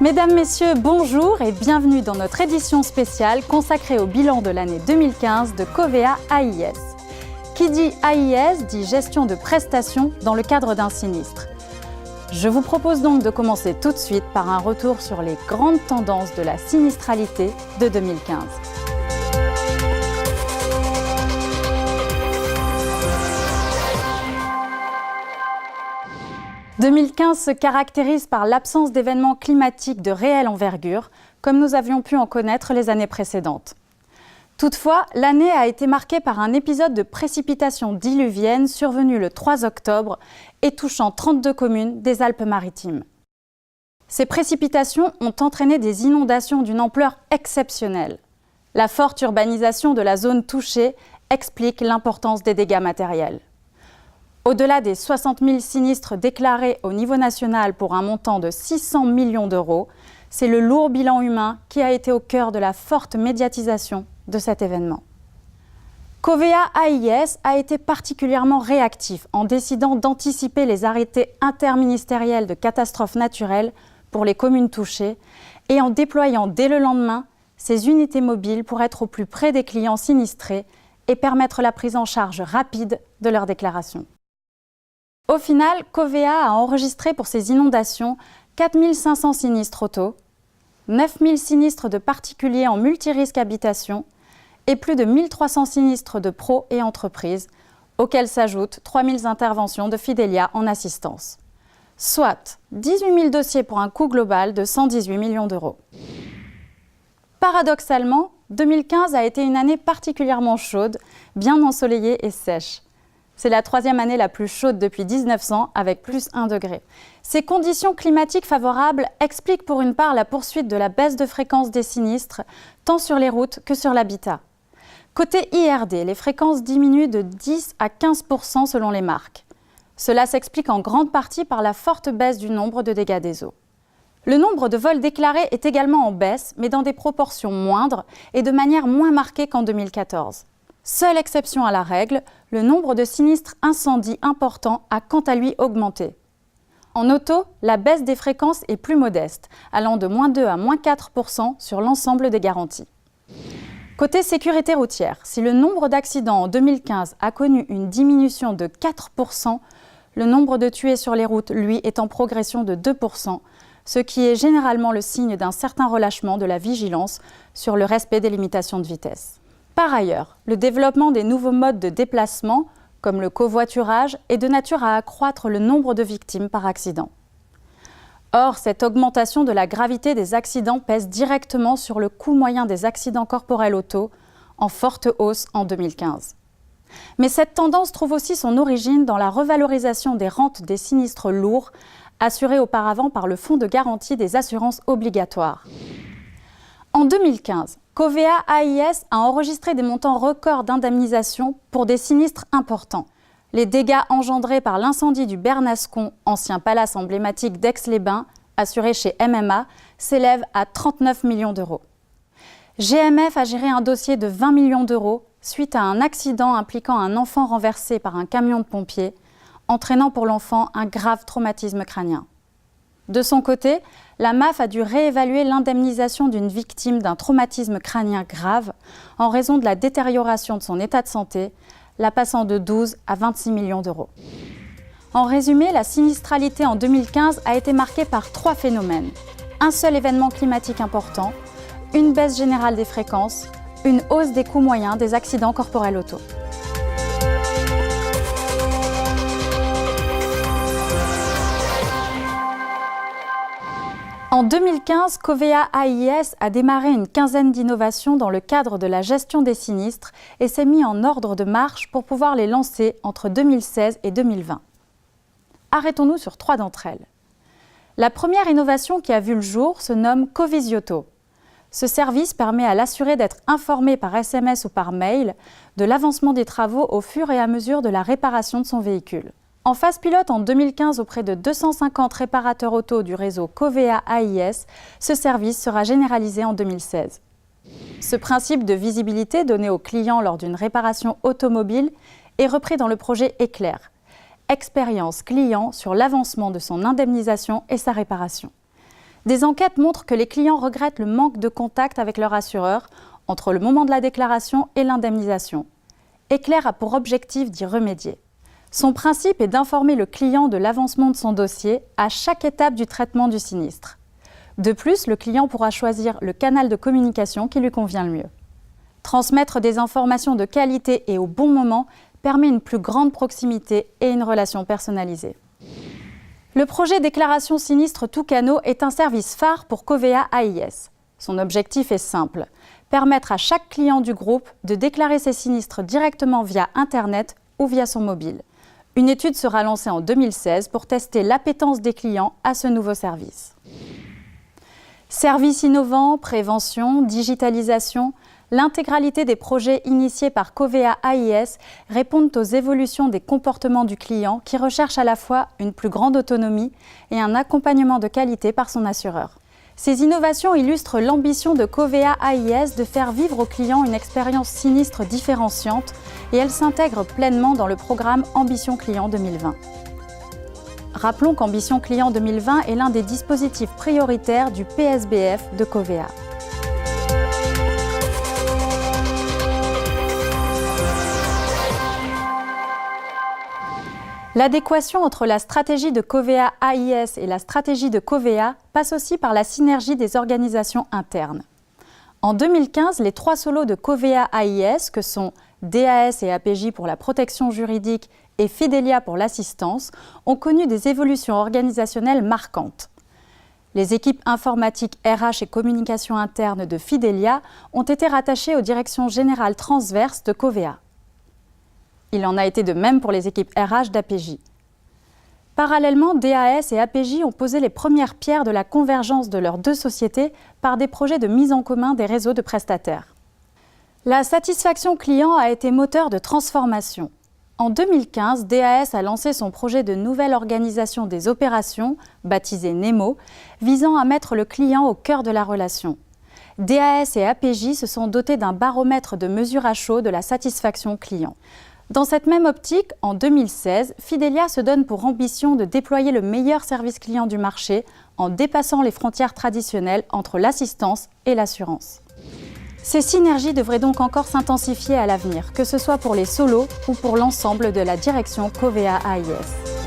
Mesdames, Messieurs, bonjour et bienvenue dans notre édition spéciale consacrée au bilan de l'année 2015 de Covéa AIS. Qui dit AIS dit gestion de prestations dans le cadre d'un sinistre. Je vous propose donc de commencer tout de suite par un retour sur les grandes tendances de la sinistralité de 2015. 2015 se caractérise par l'absence d'événements climatiques de réelle envergure, comme nous avions pu en connaître les années précédentes. Toutefois, l'année a été marquée par un épisode de précipitations diluviennes survenu le 3 octobre et touchant 32 communes des Alpes-Maritimes. Ces précipitations ont entraîné des inondations d'une ampleur exceptionnelle. La forte urbanisation de la zone touchée explique l'importance des dégâts matériels. Au-delà des 60 000 sinistres déclarés au niveau national pour un montant de 600 millions d'euros, c'est le lourd bilan humain qui a été au cœur de la forte médiatisation de cet événement. Covéa AIS a été particulièrement réactif en décidant d'anticiper les arrêtés interministériels de catastrophes naturelles pour les communes touchées et en déployant dès le lendemain ses unités mobiles pour être au plus près des clients sinistrés et permettre la prise en charge rapide de leurs déclarations. Au final, Covéa a enregistré pour ces inondations 4 500 sinistres auto, 9 000 sinistres de particuliers en multirisque habitation et plus de 1 300 sinistres de pros et entreprises, auxquels s'ajoutent 3 000 interventions de Fidelia en assistance. Soit 18 000 dossiers pour un coût global de 118 millions d'euros. Paradoxalement, 2015 a été une année particulièrement chaude, bien ensoleillée et sèche. C'est la troisième année la plus chaude depuis 1900 avec plus 1 degré. Ces conditions climatiques favorables expliquent pour une part la poursuite de la baisse de fréquence des sinistres, tant sur les routes que sur l'habitat. Côté IRD, les fréquences diminuent de 10 à 15% selon les marques. Cela s'explique en grande partie par la forte baisse du nombre de dégâts des eaux. Le nombre de vols déclarés est également en baisse, mais dans des proportions moindres et de manière moins marquée qu'en 2014. Seule exception à la règle, le nombre de sinistres incendies importants a quant à lui augmenté. En auto, la baisse des fréquences est plus modeste, allant de -2 à -4% sur l'ensemble des garanties. Côté sécurité routière, si le nombre d'accidents en 2015 a connu une diminution de 4%, le nombre de tués sur les routes, lui, est en progression de 2%, ce qui est généralement le signe d'un certain relâchement de la vigilance sur le respect des limitations de vitesse. Par ailleurs, le développement des nouveaux modes de déplacement, comme le covoiturage, est de nature à accroître le nombre de victimes par accident. Or, cette augmentation de la gravité des accidents pèse directement sur le coût moyen des accidents corporels auto, en forte hausse en 2015. Mais cette tendance trouve aussi son origine dans la revalorisation des rentes des sinistres lourds, assurées auparavant par le Fonds de garantie des assurances obligatoires. En 2015, Covéa AIS a enregistré des montants records d'indemnisation pour des sinistres importants. Les dégâts engendrés par l'incendie du Bernascon, ancien palace emblématique d'Aix-les-Bains, assuré chez MMA, s'élèvent à 39 millions d'euros. GMF a géré un dossier de 20 millions d'euros suite à un accident impliquant un enfant renversé par un camion de pompiers, entraînant pour l'enfant un grave traumatisme crânien. De son côté, la MAF a dû réévaluer l'indemnisation d'une victime d'un traumatisme crânien grave en raison de la détérioration de son état de santé, la passant de 12 à 26 millions d'euros. En résumé, la sinistralité en 2015 a été marquée par 3 phénomènes. Un seul événement climatique important, une baisse générale des fréquences, une hausse des coûts moyens des accidents corporels auto. En 2015, Covéa AIS a démarré une quinzaine d'innovations dans le cadre de la gestion des sinistres et s'est mis en ordre de marche pour pouvoir les lancer entre 2016 et 2020. Arrêtons-nous sur 3 d'entre elles. La première innovation qui a vu le jour se nomme Covisioto. Ce service permet à l'assuré d'être informé par SMS ou par mail de l'avancement des travaux au fur et à mesure de la réparation de son véhicule. En phase pilote en 2015 auprès de 250 réparateurs auto du réseau Covéa AIS, ce service sera généralisé en 2016. Ce principe de visibilité donné aux clients lors d'une réparation automobile est repris dans le projet Éclair, expérience client sur l'avancement de son indemnisation et sa réparation. Des enquêtes montrent que les clients regrettent le manque de contact avec leur assureur entre le moment de la déclaration et l'indemnisation. Éclair a pour objectif d'y remédier. Son principe est d'informer le client de l'avancement de son dossier à chaque étape du traitement du sinistre. De plus, le client pourra choisir le canal de communication qui lui convient le mieux. Transmettre des informations de qualité et au bon moment permet une plus grande proximité et une relation personnalisée. Le projet Déclaration Sinistre Toucano est un service phare pour Covéa AIS. Son objectif est simple, permettre à chaque client du groupe de déclarer ses sinistres directement via Internet ou via son mobile. Une étude sera lancée en 2016 pour tester l'appétence des clients à ce nouveau service. Services innovants, prévention, digitalisation, l'intégralité des projets initiés par Covéa AIS répondent aux évolutions des comportements du client qui recherche à la fois une plus grande autonomie et un accompagnement de qualité par son assureur. Ces innovations illustrent l'ambition de Covéa AIS de faire vivre aux clients une expérience sinistre différenciante et elles s'intègrent pleinement dans le programme Ambition Client 2020. Rappelons qu'Ambition Client 2020 est l'un des dispositifs prioritaires du PSBF de Covéa. L'adéquation entre la stratégie de Covéa AIS et la stratégie de Covéa passe aussi par la synergie des organisations internes. En 2015, les 3 solos de Covéa AIS, que sont DAS et APJ pour la protection juridique et Fidelia pour l'assistance, ont connu des évolutions organisationnelles marquantes. Les équipes informatiques RH et communication interne de Fidelia ont été rattachées aux directions générales transverses de Covéa. Il en a été de même pour les équipes RH d'APJ. Parallèlement, DAS et APJ ont posé les premières pierres de la convergence de leurs 2 sociétés par des projets de mise en commun des réseaux de prestataires. La satisfaction client a été moteur de transformation. En 2015, DAS a lancé son projet de nouvelle organisation des opérations, baptisé NEMO, visant à mettre le client au cœur de la relation. DAS et APJ se sont dotés d'un baromètre de mesure à chaud de la satisfaction client. Dans cette même optique, en 2016, Fidelia se donne pour ambition de déployer le meilleur service client du marché en dépassant les frontières traditionnelles entre l'assistance et l'assurance. Ces synergies devraient donc encore s'intensifier à l'avenir, que ce soit pour les solos ou pour l'ensemble de la direction Covéa AIS.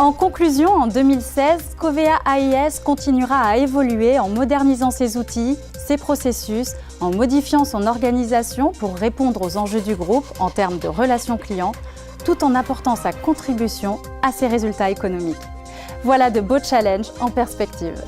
En conclusion, en 2016, Covéa AIS continuera à évoluer en modernisant ses outils, ses processus, en modifiant son organisation pour répondre aux enjeux du groupe en termes de relations clients, tout en apportant sa contribution à ses résultats économiques. Voilà de beaux challenges en perspective.